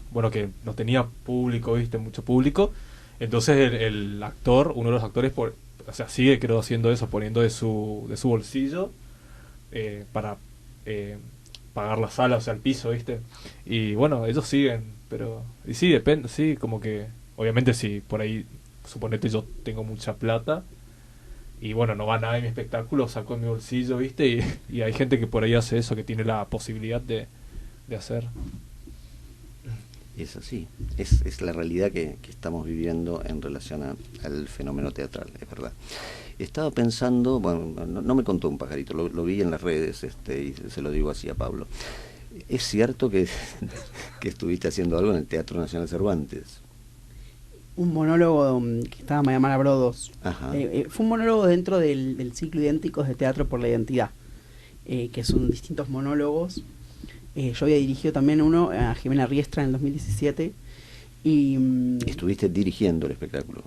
bueno, que no tenía público, ¿viste? Mucho público. Entonces el actor, uno de los actores, o sea, sigue, creo, haciendo eso, poniendo de su bolsillo para pagar la sala, o sea, el piso, ¿viste? Y bueno, ellos siguen, pero... Y sí, depende, sí, como que... Obviamente si por ahí, suponete, yo tengo mucha plata y bueno, no va nada en mi espectáculo, saco en mi bolsillo, ¿viste? Y hay gente que por ahí hace eso, que tiene la posibilidad de hacer. Es así, es la realidad que estamos viviendo en relación al fenómeno teatral, es verdad. Estaba pensando, bueno, no me contó un pajarito, lo vi en las redes, y se lo digo así a Pablo. ¿Es cierto que estuviste haciendo algo en el Teatro Nacional Cervantes? Un monólogo que estaba en Mayamar Bro 2. Fue un monólogo dentro del ciclo Idénticos de Teatro por la Identidad, que son distintos monólogos. Yo había dirigido también uno a Jimena Riestra en el 2017 y ¿Estuviste dirigiendo el espectáculo?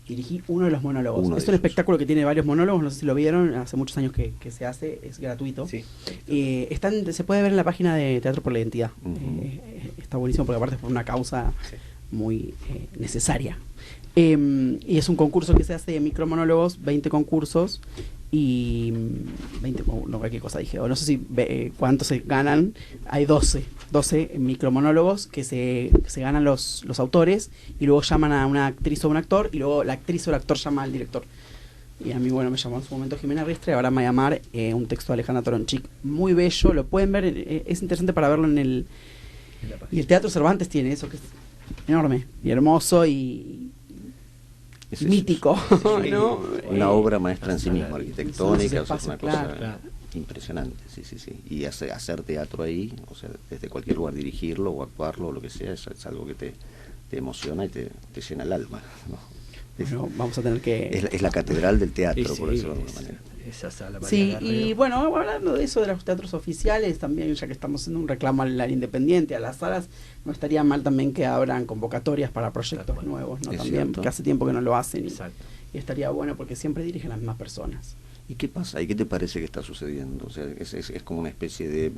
dirigí uno de los monólogos. Es un espectáculo que tiene varios monólogos, no sé si lo vieron, hace muchos años que se hace, es gratuito. Sí. Se puede ver en la página de Teatro por la Identidad. Está buenísimo porque aparte es por una causa muy necesaria. Y es un concurso que se hace de micromonólogos, 20 concursos y 20, no sé qué cosa dije, o no sé si cuántos se ganan. Hay 12 micromonólogos que se ganan los autores y luego llaman a una actriz o un actor y luego la actriz o el actor llama al director. Y a mí, bueno, me llamó en su momento Jimena Riestra y ahora me va a llamar un texto de Alejandra Toronchik, muy bello, lo pueden ver, es interesante para verlo en el Teatro Cervantes tiene eso que es enorme y hermoso y mítico, ¿no? Una obra maestra en sí misma, arquitectónica, espacios, es una cosa impresionante, sí. Y hacer teatro ahí, o sea, desde cualquier lugar dirigirlo o actuarlo o lo que sea, es algo que te emociona y te llena el alma, ¿no? Bueno, vamos a tener que... Es la catedral del teatro, Sí, por decirlo de alguna manera. Esa sala Sí, María y Garrero. bueno, hablando de eso, de los teatros oficiales, también, ya que estamos haciendo un reclamo al independiente, a las salas, no estaría mal también que abran convocatorias para proyectos nuevos, ¿no? Es También, cierto. porque hace tiempo que no lo hacen Exacto. y estaría bueno porque siempre dirigen las mismas personas. ¿Y qué pasa? ¿Y qué te parece que está sucediendo? O sea, es como una especie de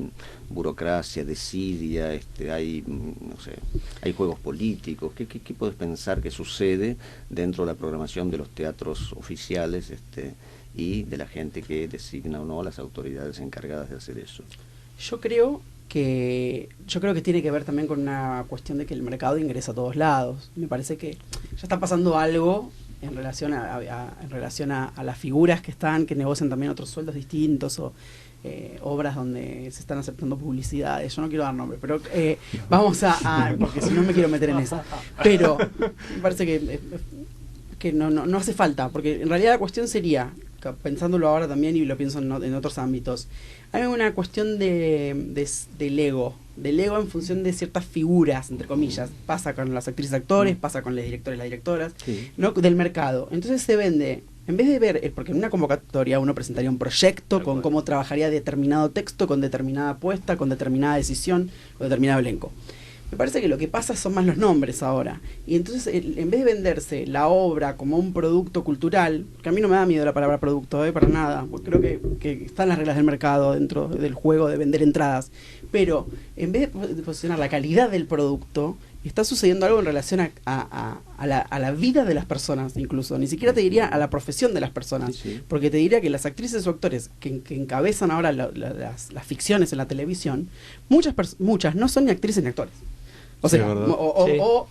burocracia, desidia, hay, no sé, hay juegos políticos. ¿Qué puedes pensar que sucede dentro de la programación de los teatros oficiales y de la gente que designa o no a las autoridades encargadas de hacer eso? Yo creo que tiene que ver también con una cuestión de que el mercado ingresa a todos lados. Me parece que ya está pasando algo en relación a las figuras que negocian también otros sueldos distintos obras donde se están aceptando publicidades. Yo no quiero dar nombre, pero vamos porque si no me quiero meter en eso. Pero me parece que no hace falta, porque en realidad la cuestión sería, pensándolo ahora también y lo pienso en otros ámbitos, hay una cuestión del ego en función de ciertas figuras, entre comillas. Pasa con las actrices, actores, pasa con los directores, las directoras, Sí. ¿no? Del mercado. Entonces se vende, en vez de ver, porque en una convocatoria uno presentaría un proyecto con cómo trabajaría determinado texto, con determinada apuesta, con determinada decisión, con determinado elenco. Me parece que lo que pasa son más los nombres ahora. Y entonces, en vez de venderse la obra como un producto cultural, que a mí no me da miedo la palabra producto, para nada, porque creo que están las reglas del mercado dentro del juego de vender entradas, pero en vez de posicionar la calidad del producto, está sucediendo algo en relación a la vida de las personas, incluso. Ni siquiera te diría a la profesión de las personas, Sí, sí. porque te diría que las actrices o actores que encabezan ahora las ficciones en la televisión, muchas no son ni actrices ni actores. O Sí, sea, ¿verdad? o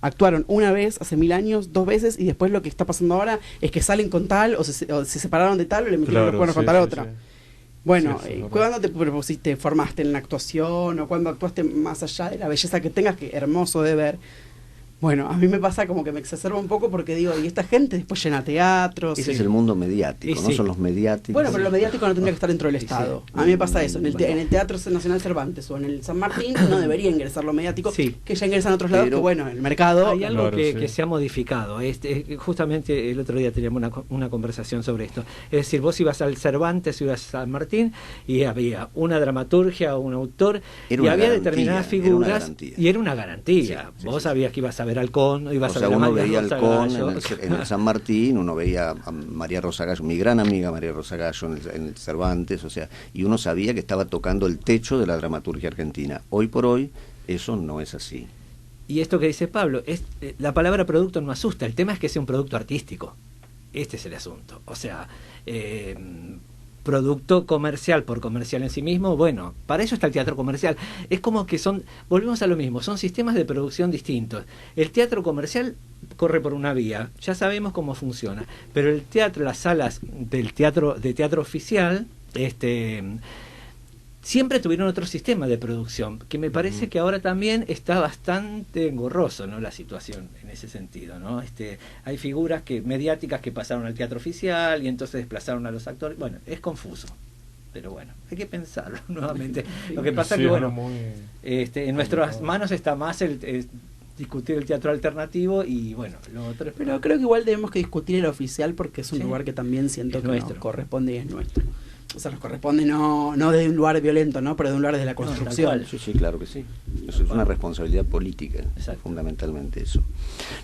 actuaron una vez hace 1000 años, 2 veces, y después lo que está pasando ahora es que salen con tal, o se separaron de tal, o le metieron los cuernos con tal otra. Bueno, Sí, sí, ¿cuándo te propusiste, formaste en la actuación, o cuándo actuaste más allá de la belleza que tengas, que hermoso de ver? Bueno, a mí me pasa como que me exacerba un poco porque digo, y esta gente después llena teatros. Ese es el mundo mediático, Y no sí. son los mediáticos. Bueno, pero lo mediático no tendría que estar dentro del Sí, Estado. sí. A mí me pasa eso. En el Teatro Nacional Cervantes o en el San Martín no debería ingresar lo mediático, Sí. que ya ingresan a otros lados, Pero que bueno, el mercado... Hay algo Claro, sí. que se ha modificado. Justamente el otro día teníamos una conversación sobre esto. Es decir, vos ibas al Cervantes, ibas a San Martín y había una dramaturgia o un autor Era y una había garantía, determinadas era una figuras garantía. y era una garantía. Sí, sí, Vos sí, sabías que ibas a ver Halcón, ibas O sea, a ver a uno María veía Rosa Halcón Gallo. en el San Martín, uno veía a María Rosa Gallo, mi gran amiga María Rosa Gallo en el Cervantes, o sea, y uno sabía que estaba tocando el techo de la dramaturgia argentina. Hoy por hoy, eso no es así. Y esto que dice Pablo, la palabra producto no asusta, el tema es que sea un producto artístico. Este es el asunto. O sea, producto comercial por comercial en sí mismo, bueno, para eso está el teatro comercial. Es como que volvemos a lo mismo, son sistemas de producción distintos. El teatro comercial corre por una vía, ya sabemos cómo funciona, pero el teatro, las salas de teatro oficial, siempre tuvieron otro sistema de producción, que me parece que ahora también está bastante engorroso, ¿no?, la situación en ese sentido, ¿no? Hay figuras mediáticas que pasaron al teatro oficial y entonces desplazaron a los actores. Bueno, es confuso, pero bueno, hay que pensarlo nuevamente. Lo que pasa Sí, que, bueno, muy en nuestras manos está más el discutir el teatro alternativo y, bueno, lo otro es... Pero creo que igual tenemos que discutir el oficial porque es un Sí. lugar que también siento Es que nuestro. nos corresponde y es nuestro. O sea, nos corresponde no desde un lugar violento, ¿no? Pero de un lugar desde la tal construcción. cual. Sí, sí, claro que sí. Eso es una responsabilidad política, Exacto. fundamentalmente eso.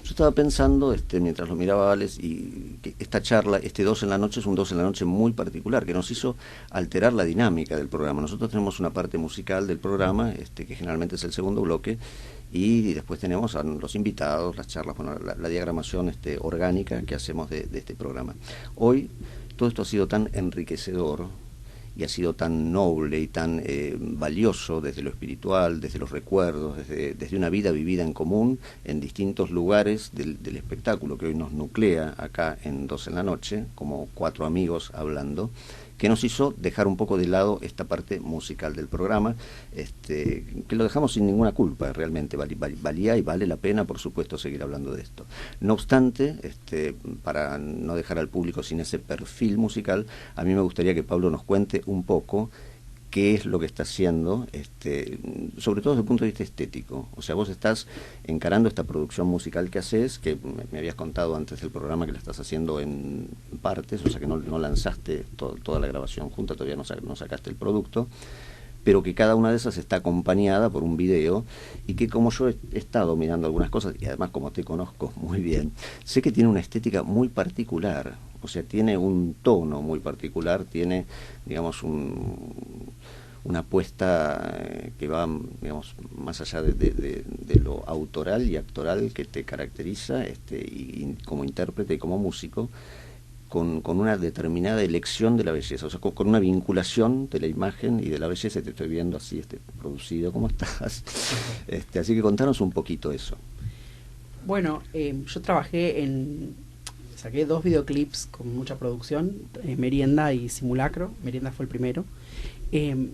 Yo estaba pensando, mientras lo miraba Alex, y que esta charla, 2 en la noche, es un 2 en la noche muy particular, que nos hizo alterar la dinámica del programa. Nosotros tenemos una parte musical del programa, que generalmente es el segundo bloque, y después tenemos a los invitados, las charlas, bueno, la diagramación orgánica que hacemos de este programa. Hoy todo esto ha sido tan enriquecedor y ha sido tan noble y tan valioso desde lo espiritual, desde los recuerdos, desde una vida vivida en común en distintos lugares del espectáculo que hoy nos nuclea acá en 2 en la noche, como 4 amigos hablando, que nos hizo dejar un poco de lado esta parte musical del programa, que lo dejamos sin ninguna culpa, realmente valía y vale la pena, por supuesto, seguir hablando de esto. No obstante, para no dejar al público sin ese perfil musical, a mí me gustaría que Pablo nos cuente un poco qué es lo que está haciendo, sobre todo desde el punto de vista estético. O sea, vos estás encarando esta producción musical que haces, que me habías contado antes del programa que la estás haciendo en partes, o sea que no lanzaste toda la grabación junta, todavía no sacaste el producto, pero que cada una de esas está acompañada por un video, y que como yo he estado mirando algunas cosas, y además como te conozco muy bien, sé que tiene una estética muy particular. O sea, tiene un tono muy particular, tiene, digamos, una apuesta que va, digamos, más allá de lo autoral y actoral que te caracteriza, y como intérprete y como músico, con una determinada elección de la belleza, o sea, con una vinculación de la imagen y de la belleza. Te estoy viendo así, producido, ¿cómo estás? Así que contanos un poquito eso. Bueno, yo trabajé saqué 2 videoclips con mucha producción, Merienda y Simulacro. Merienda fue el primero.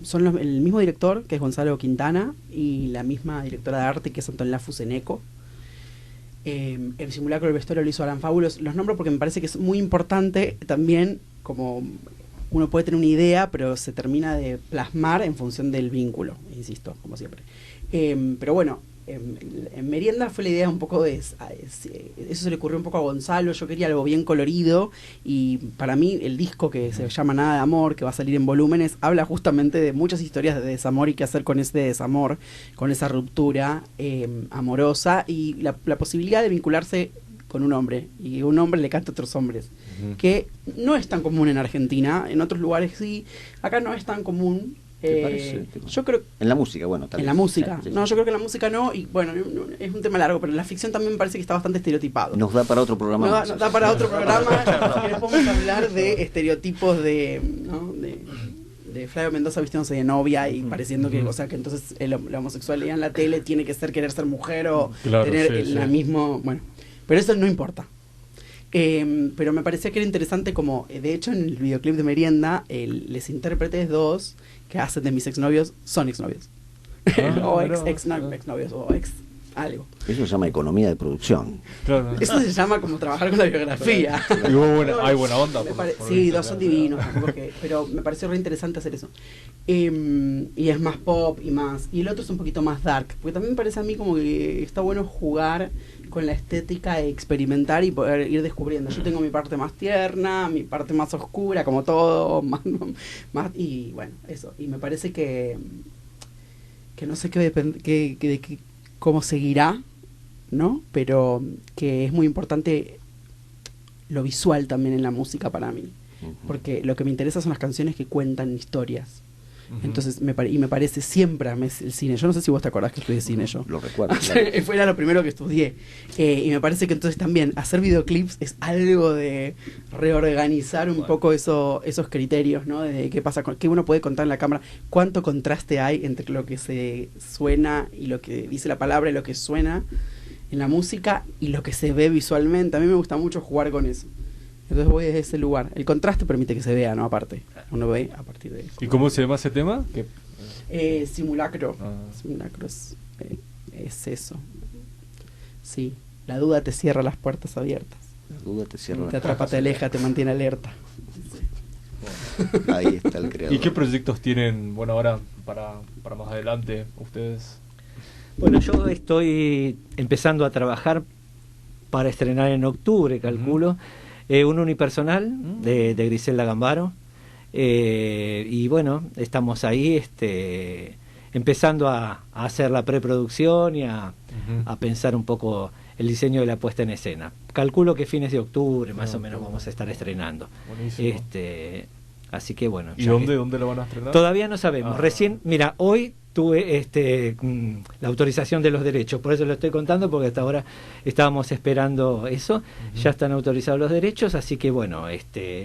Son el mismo director, que es Gonzalo Quintana, y la misma directora de arte, que es Antonella Fuseneco. El Simulacro del vestuario lo hizo Alan Fábulos. Los nombro porque me parece que es muy importante también, como uno puede tener una idea, pero se termina de plasmar en función del vínculo, insisto, como siempre. Pero bueno, en Merienda fue la idea un poco de... Eso se le ocurrió un poco a Gonzalo. Yo quería algo bien colorido, y para mí el disco, que se llama Nada de Amor, que va a salir en volúmenes, habla justamente de muchas historias de desamor y qué hacer con ese desamor, con esa ruptura amorosa, y la posibilidad de vincularse con un hombre, y un hombre le canta a otros hombres, que no es tan común en Argentina. En otros lugares sí, acá no es tan común. ¿Te parece? Yo creo En la música, bueno, tal en vez. la música. Sí, sí. No, yo creo que en la música no, y bueno, es un tema largo, pero en la ficción también me parece que está bastante estereotipado. Nos da para otro programa. Nos da para otro programa, que le podemos hablar de estereotipos de, ¿no? de Flavio Mendoza vistiéndose de novia y pareciendo que, o sea, que entonces la homosexualidad en la tele tiene que ser querer ser mujer o Claro, tener sí, el sí. mismo, bueno, pero eso no importa. Pero me parecía que era interesante, como de hecho en el videoclip de Merienda, les intérpretes 2 que hacen de mis exnovios son exnovios. O exnovios o ex algo. Eso se llama economía de producción. Claro. Eso se llama como trabajar con la biografía. Y hay buena onda. Sí, 2 son divinos, pero me pareció re interesante hacer eso. Y es más pop y más. Y el otro es un poquito más dark, porque también me parece a mí como que está bueno jugar con la estética e experimentar y poder ir descubriendo. Yo tengo mi parte más tierna, mi parte más oscura, como todo, más y bueno, eso. Y me parece que no sé cómo seguirá, ¿no? Pero que es muy importante lo visual también en la música para mí, porque lo que me interesa son las canciones que cuentan historias. Entonces me parece siempre el cine. Yo no sé si vos te acordás que estudié cine yo. Lo recuerdo. Claro. Fue lo primero que estudié. Y me parece que entonces también hacer videoclips es algo de reorganizar un poco esos criterios, ¿no? De qué pasa, qué uno puede contar en la cámara, cuánto contraste hay entre lo que se suena y lo que dice la palabra y lo que suena en la música y lo que se ve visualmente. A mí me gusta mucho jugar con eso. Entonces voy desde ese lugar. El contraste permite que se vea, ¿no? Aparte, uno ve a partir de eso. ¿Y cómo se llama ese tema? Simulacro. Simulacro es eso. Sí, la duda te cierra las puertas abiertas. La duda te cierra. Te atrapa, te aleja, te mantiene alerta. Ahí está el creador. ¿Y qué proyectos tienen, bueno, ahora para más adelante ustedes? Bueno, yo estoy empezando a trabajar para estrenar en octubre, calculo, un unipersonal de Griselda Gambaro. Y bueno, estamos ahí empezando a hacer la preproducción y a pensar un poco el diseño de la puesta en escena. Calculo que fines de octubre más o menos vamos a estar estrenando. Buenísimo. Así que bueno. ¿Y dónde lo van a estrenar? Todavía no sabemos. Recién, mira, hoy tuve la autorización de los derechos, por eso lo estoy contando, porque hasta ahora estábamos esperando eso. Ya están autorizados los derechos, así que bueno,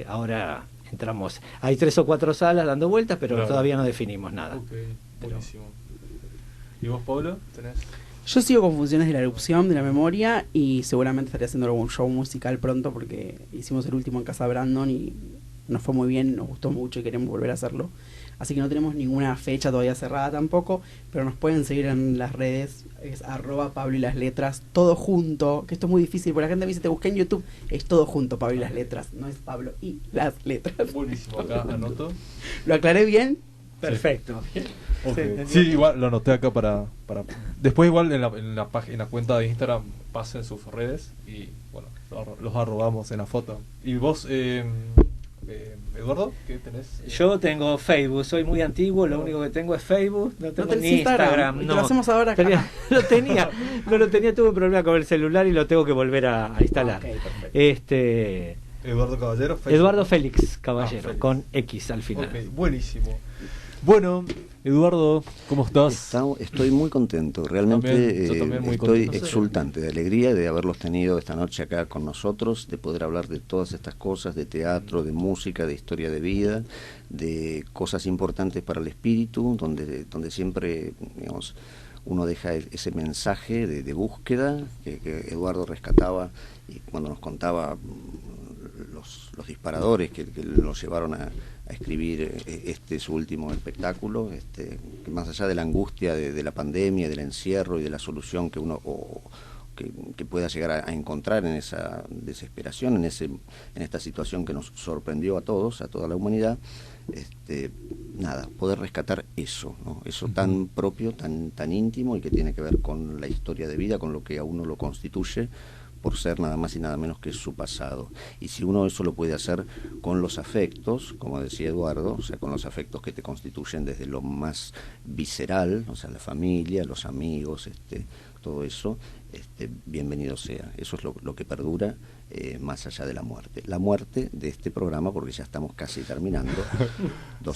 ahora entramos. Hay 3 o 4 salas dando vueltas, pero todavía no definimos nada. Okay, buenísimo. ¿Y vos, Pablo? ¿Tenés? Yo sigo con funciones de la erupción, de la memoria, y seguramente estaré haciendo algún show musical pronto, porque hicimos el último en Casa Brandon y nos fue muy bien, nos gustó mucho y queremos volver a hacerlo. Así que no tenemos ninguna fecha todavía cerrada tampoco, pero nos pueden seguir en las redes, es @Pablo y las letras, todo junto, que esto es muy difícil, porque la gente me dice, te busqué en YouTube, es todo junto, Pablo y las letras, no es Pablo y las letras. Buenísimo, acá anoto. ¿Lo aclaré bien? Perfecto. Okay. Sí, igual lo anoté acá para después igual en la cuenta de Instagram pasen sus redes y bueno, los arrobamos en la foto. ¿Y vos, Eduardo, qué tenés? Yo tengo Facebook, soy muy antiguo, lo único que tengo es Facebook, no tengo tenés ni Instagram. Te lo hacemos ahora acá. No lo tenía, tuve un problema con el celular y lo tengo que volver a instalar. Okay, perfecto. Eduardo Caballero, Facebook. Eduardo Félix Caballero, Félix. con X al final. Okay, buenísimo. Bueno, Eduardo, ¿cómo estás? Estoy muy contento, realmente Yo también muy estoy contento. exultante de alegría de haberlos tenido esta noche acá con nosotros, de poder hablar de todas estas cosas, de teatro, de música, de historia de vida, de cosas importantes para el espíritu, donde siempre, digamos, uno deja ese mensaje de búsqueda que Eduardo rescataba y cuando nos contaba los disparadores que lo llevaron a escribir su último espectáculo, que más allá de la angustia de la pandemia, del encierro y de la solución que uno que pueda llegar a encontrar en esa desesperación, en esta situación que nos sorprendió a todos, a toda la humanidad, poder rescatar eso, ¿no? Eso tan propio, tan íntimo y que tiene que ver con la historia de vida, con lo que a uno lo constituye por ser nada más y nada menos que su pasado. Y si uno eso lo puede hacer con los afectos, como decía Eduardo, o sea, con los afectos que te constituyen desde lo más visceral, o sea, la familia, los amigos, todo eso, bienvenido sea. Eso es lo que perdura más allá de la muerte. La muerte de este programa, porque ya estamos casi terminando,